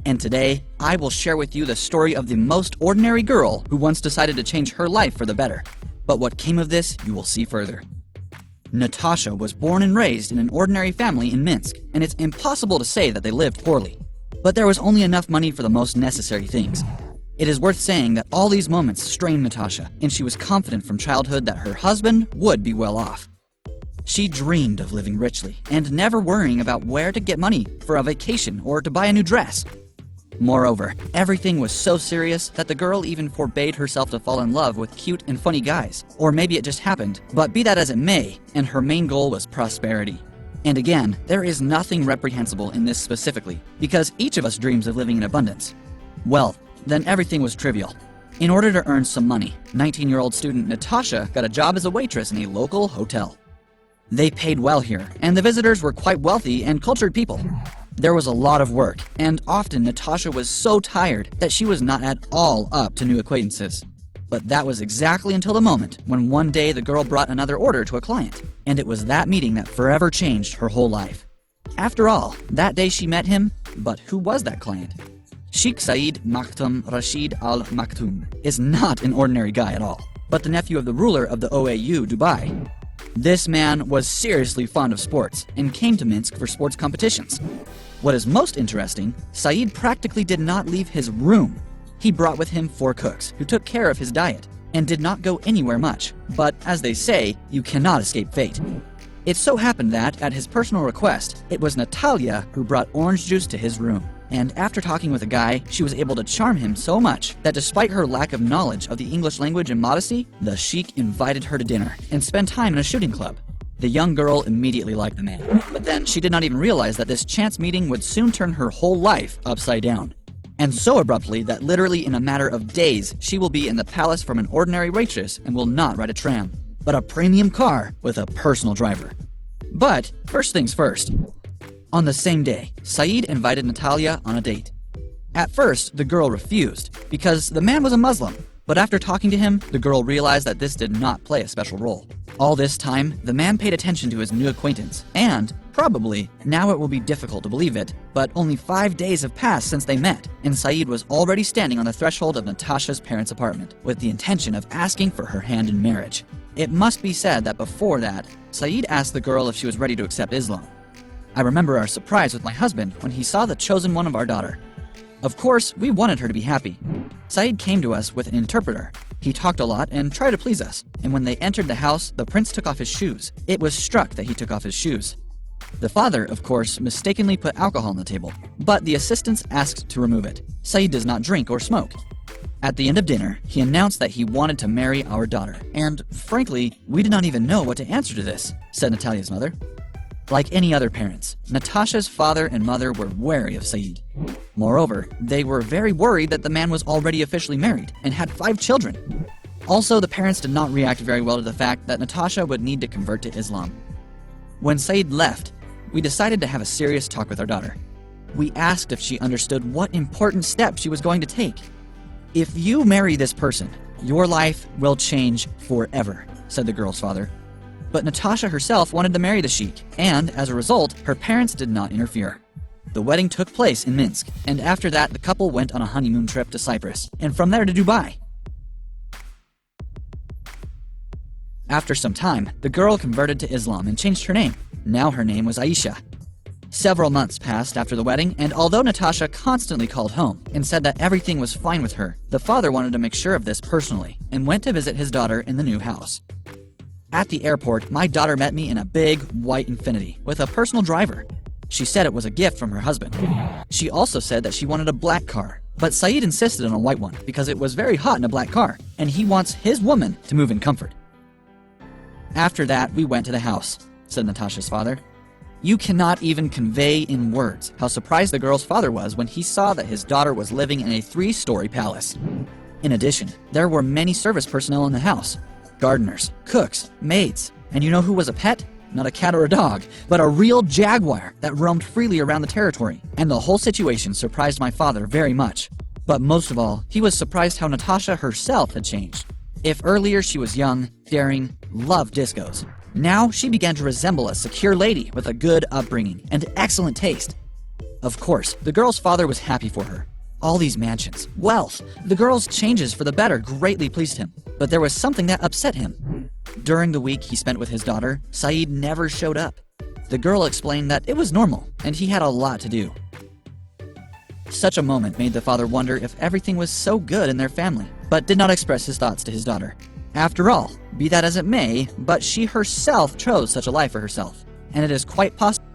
And today, I will share with you the story of the most ordinary girl who once decided to change her life for the better. But what came of this, you will see further. Natasha was born and raised in an ordinary family in Minsk, and it's impossible to say that they lived poorly. But there was only enough money for the most necessary things. It is worth saying that all these moments strained Natasha, and she was confident from childhood that her husband would be well off. She dreamed of living richly and never worrying about where to get money for a vacation or to buy a new dress. Moreover, everything was so serious that the girl even forbade herself to fall in love with cute and funny guys. Or maybe it just happened, but be that as it may, and her main goal was prosperity. And again, there is nothing reprehensible in this specifically, because each of us dreams of living in abundance. Well, then everything was trivial. In order to earn some money, 19-year-old student Natasha got a job as a waitress in a local hotel. They paid well here, and the visitors were quite wealthy and cultured people. There was a lot of work, and often Natasha was so tired that she was not at all up to new acquaintances. But that was exactly until the moment when one day the girl brought another order to a client, and it was that meeting that forever changed her whole life. After all, that day she met him, but who was that client? Sheikh Saeed Maktoum Rashid Al Maktoum is not an ordinary guy at all, but the nephew of the ruler of the OAU, Dubai. This man was seriously fond of sports and came to Minsk for sports competitions. What is most interesting, Saeed practically did not leave his room. He brought with him 4 cooks who took care of his diet and did not go anywhere much. But as they say, you cannot escape fate. It so happened that, at his personal request, it was Natalia who brought orange juice to his room. And after talking with a guy, she was able to charm him so much that despite her lack of knowledge of the English language and modesty, the Sheikh invited her to dinner and spend time in a shooting club. The young girl immediately liked the man, but then she did not even realize that this chance meeting would soon turn her whole life upside down. And so abruptly that literally in a matter of days, she will be in the palace from an ordinary waitress and will not ride a tram, but a premium car with a personal driver. But first things first. On the same day, Saeed invited Natalia on a date. At first, the girl refused because the man was a Muslim, but after talking to him, the girl realized that this did not play a special role. All this time, the man paid attention to his new acquaintance, and, probably, now it will be difficult to believe it, but only 5 days have passed since they met, and Saeed was already standing on the threshold of Natasha's parents' apartment with the intention of asking for her hand in marriage. It must be said that before that, Saeed asked the girl if she was ready to accept Islam. I remember our surprise with my husband when he saw the chosen one of our daughter. Of course, we wanted her to be happy. Saeed came to us with an interpreter. He talked a lot and tried to please us, and when they entered the house, the prince took off his shoes. It was struck that he took off his shoes. The father, of course, mistakenly put alcohol on the table, but the assistants asked to remove it. Saeed does not drink or smoke. At the end of dinner, he announced that he wanted to marry our daughter, and frankly, we did not even know what to answer to this, said Natalia's mother. Like any other parents, Natasha's father and mother were wary of Saeed. Moreover, they were very worried that the man was already officially married and had 5 children. Also, the parents did not react very well to the fact that Natasha would need to convert to Islam. When Saeed left, we decided to have a serious talk with our daughter. We asked if she understood what important step she was going to take. "If you marry this person, your life will change forever," said the girl's father. But Natasha herself wanted to marry the Sheikh, and as a result, her parents did not interfere. The wedding took place in Minsk, and after that, the couple went on a honeymoon trip to Cyprus, and from there to Dubai. After some time, the girl converted to Islam and changed her name. Now her name was Aisha. Several months passed after the wedding, and although Natasha constantly called home and said that everything was fine with her, the father wanted to make sure of this personally and went to visit his daughter in the new house. At the airport, my daughter met me in a big, white Infiniti with a personal driver. She said it was a gift from her husband. She also said that she wanted a black car, but Saeed insisted on a white one because it was very hot in a black car, and he wants his woman to move in comfort. After that, we went to the house, said Natasha's father. You cannot even convey in words how surprised the girl's father was when he saw that his daughter was living in a 3-story palace. In addition, there were many service personnel in the house. Gardeners, cooks, maids, and you know who was a pet? Not a cat or a dog, but a real jaguar that roamed freely around the territory. And the whole situation surprised my father very much. But most of all, he was surprised how Natasha herself had changed. If earlier she was young, daring, loved discos, now she began to resemble a secure lady with a good upbringing and excellent taste. Of course, the girl's father was happy for her. All these mansions, wealth, the girl's changes for the better greatly pleased him. But there was something that upset him. During the week he spent with his daughter, Saeed never showed up. The girl explained that it was normal, and he had a lot to do. Such a moment made the father wonder if everything was so good in their family, but did not express his thoughts to his daughter. After all, be that as it may, but she herself chose such a life for herself, and it is quite possible